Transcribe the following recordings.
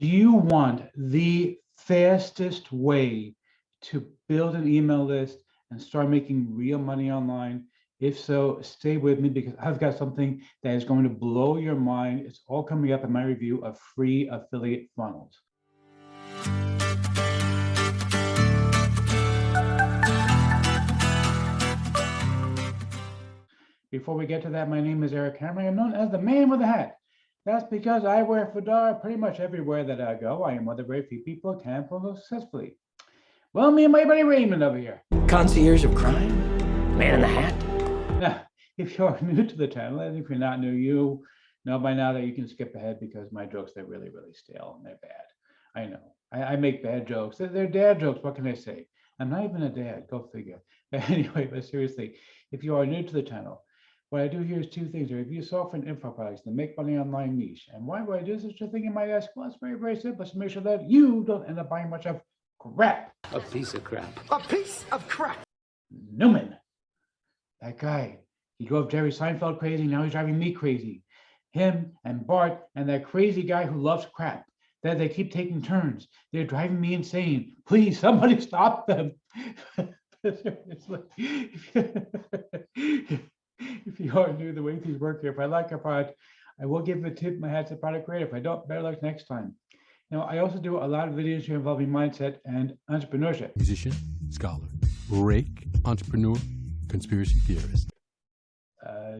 Do you want the fastest way to build an email list and start making real money online? If so, stay with me because I've got something that is going to blow your mind. It's all coming up in my review of free affiliate funnels. Before we get to that, my name is Eric Hammer. I'm known as the man with the hat. That's because I wear a fedora pretty much everywhere that I go. I am one of the very few people who can pull successfully. Well, me and my buddy Raymond over here. Concierge of crime? Man in the hat? Now, if you're new to the channel, and if you're not new, you know by now that you can skip ahead because my jokes, they're really, really stale and they're bad. I know. I make bad jokes. They're dad jokes. What can I say? I'm not even a dad. Go figure. But anyway, but seriously, if you are new to the channel, what I do here is two things. I review software and info products that make money online niche. And why do I do such a thing, you might ask? Well, it's very, very simple. It's to make sure that you don't end up buying much of crap. A piece of crap. A piece of crap. Newman, that guy, he drove Jerry Seinfeld crazy. Now he's driving me crazy. Him and Bart and that crazy guy who loves crap. That they keep taking turns. They're driving me insane. Please, somebody stop them. If you are new to the way things work here, if I like your product, I will give a tip. My hat's a product creator. If I don't, better luck next time. Now, I also do a lot of videos here involving mindset and entrepreneurship. Musician, scholar, rake, entrepreneur, conspiracy theorist.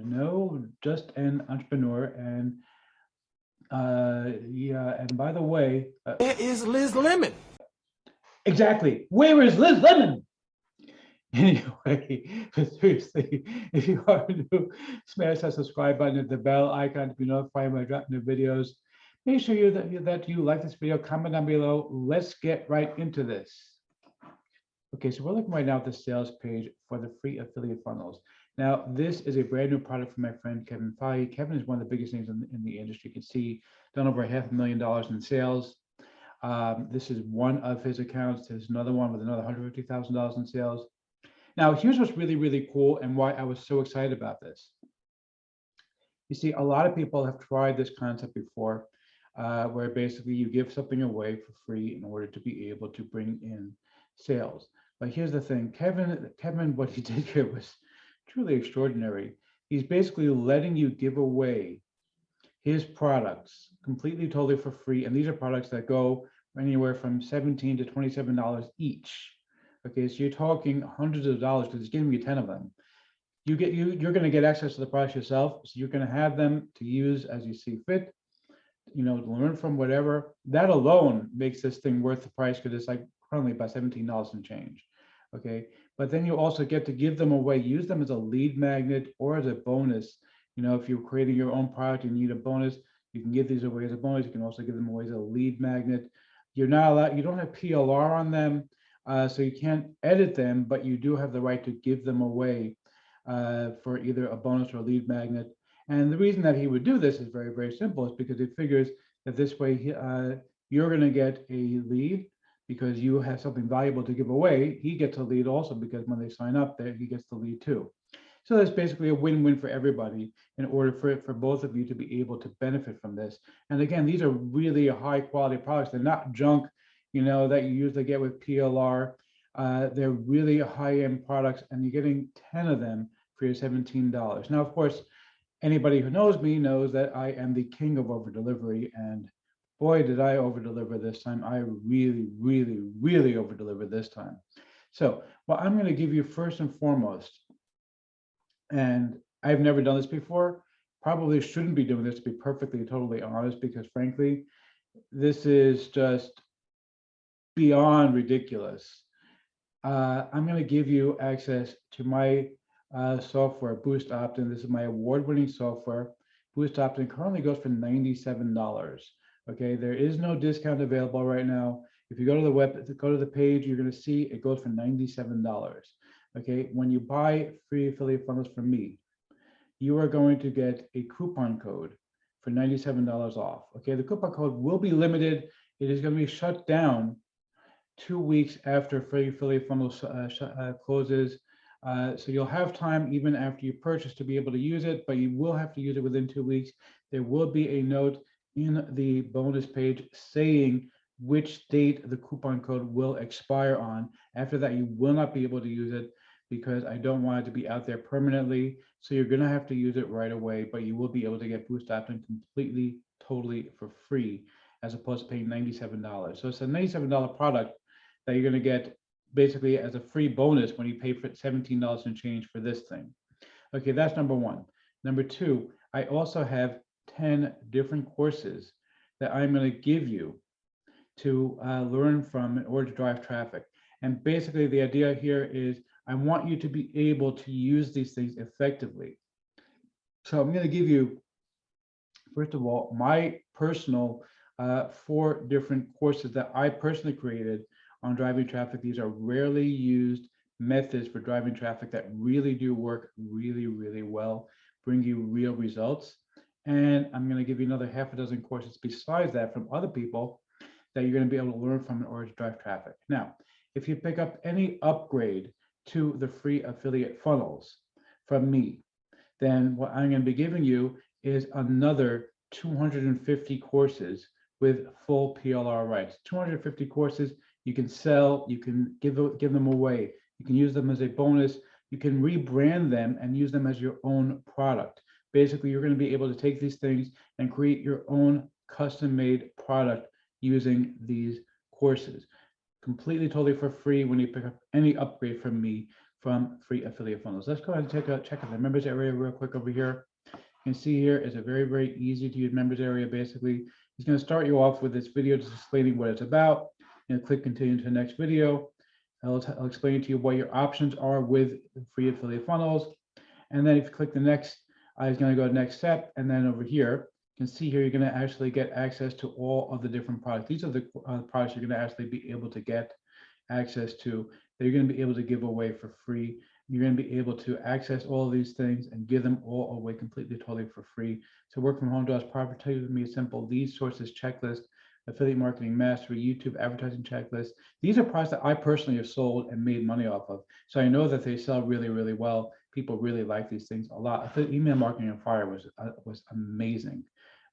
No, just an entrepreneur. And yeah, and by the way, Where is Liz Lemon? exactly. Where is Liz Lemon? Anyway, but seriously, if you are new, smash that subscribe button and the bell icon to be notified when I drop new videos. Make sure that you like this video, comment down below. Let's get right into this. Okay, so we're looking right now at the sales page for the free affiliate funnels. Now, this is a brand new product from my friend Kevin Feige. Kevin is one of the biggest names in the industry. You can see done over $500,000 in sales. This is one of his accounts. There's another one with another $150,000 in sales. Now, here's what's really, really cool and why I was so excited about this. You see, a lot of people have tried this concept before, where basically you give something away for free in order to be able to bring in sales. But here's the thing, Kevin, what he did here was truly extraordinary. He's basically letting you give away his products completely, totally for free. And these are products that go anywhere from $17 to $27 each. Okay, so you're talking hundreds of dollars because he's giving you 10 of them. You're going to get access to the products yourself, so you're going to have them to use as you see fit. You know, learn from whatever. That alone makes this thing worth the price because it's like currently about $17 and change. Okay, but then you also get to give them away, use them as a lead magnet or as a bonus. You know, if you're creating your own product and you need a bonus, you can give these away as a bonus. You can also give them away as a lead magnet. You're not allowed, you don't have PLR on them, so you can't edit them, but you do have the right to give them away for either a bonus or a lead magnet. And the reason that he would do this is very, very simple. It's because he figures that this way you're going to get a lead because you have something valuable to give away. He gets a lead also because when they sign up there, he gets the lead too. So that's basically a win-win for everybody in order for both of you to be able to benefit from this. And again, these are really high quality products. They're not junk, you know, that you usually get with PLR. They're really high-end products and you're getting 10 of them for your $17. Now, of course, anybody who knows me knows that I am the king of over-delivery, and boy, did I over-deliver this time. I really, really, really over-delivered this time. So what I'm going to give you first and foremost, and I've never done this before, probably shouldn't be doing this to be perfectly, totally honest, because frankly, this is just beyond ridiculous. I'm going to give you access to my software, BoostOptIn. This is my award-winning software. BoostOptIn currently goes for $97. Okay, there is no discount available right now. If you go to the page, you're going to see it goes for $97. Okay, when you buy free affiliate funnels from me, you are going to get a coupon code for $97 off. Okay, the coupon code will be limited. It is going to be shut down 2 weeks after free affiliate funnels closes. So you'll have time even after you purchase to be able to use it, but you will have to use it within 2 weeks. There will be a note in the bonus page saying which date the coupon code will expire on. After that, you will not be able to use it because I don't want it to be out there permanently. So you're going to have to use it right away, but you will be able to get BoostOptIn completely, totally for free, as opposed to paying $97. So it's a $97 product that you're going to get basically as a free bonus when you pay for $17 and change for this thing. Okay, that's number one. Number two, I also have 10 different courses that I'm going to give you to learn from in order to drive traffic. And basically the idea here is I want you to be able to use these things effectively. So I'm going to give you, first of all, my personal 4 different courses that I personally created on driving traffic. These are rarely used methods for driving traffic that really do work really, really well, bring you real results. And I'm going to give you another half a dozen courses besides that from other people that you're going to be able to learn from in order to drive traffic. Now, if you pick up any upgrade to the free affiliate funnels from me, then what I'm going to be giving you is another 250 courses with full PLR rights. 250 courses you can sell, you can give them away, you can use them as a bonus, you can rebrand them and use them as your own product. Basically, you're going to be able to take these things and create your own custom-made product using these courses completely, totally for free when you pick up any upgrade from me from free affiliate funnels. Let's go ahead and check out the members area real quick over here. You can see here is a very, very easy to use members area. Basically, it's going to start you off with this video just explaining what it's about. And click continue to the next video. I'll explain to you what your options are with free affiliate funnels. And then if you click the next, it's going to go to next step. And then over here, you can see here, you're going to actually get access to all of the different products. These are the products you're going to actually be able to get access to, that you're going to be able to give away for free. You're going to be able to access all of these things and give them all away completely, totally for free. So work from home draws profit with me is simple. These sources checklist, affiliate marketing mastery, YouTube advertising checklist. These are products that I personally have sold and made money off of. So I know that they sell really, really well. People really like these things a lot. Affiliate email marketing on fire was amazing.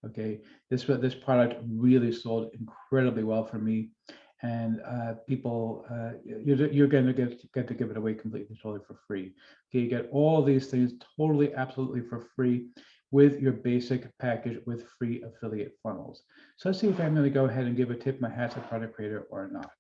Okay, this product really sold incredibly well for me, and people, you're going to get to give it away completely, totally for free. Okay, you get all these things totally, absolutely for free with your basic package with free affiliate funnels. So let's see if I'm going to go ahead and give a tip my hat's a product creator or not.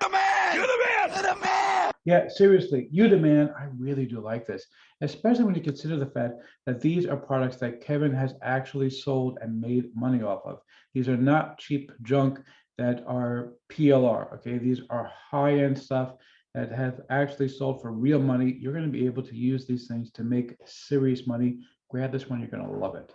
The man! You're the man! You're the man! Yeah, seriously, you the man. I really do like this, especially when you consider the fact that these are products that Kevin has actually sold and made money off of. These are not cheap junk that are PLR, okay? These are high-end stuff that have actually sold for real money. You're going to be able to use these things to make serious money. Grab this one, you're going to love it.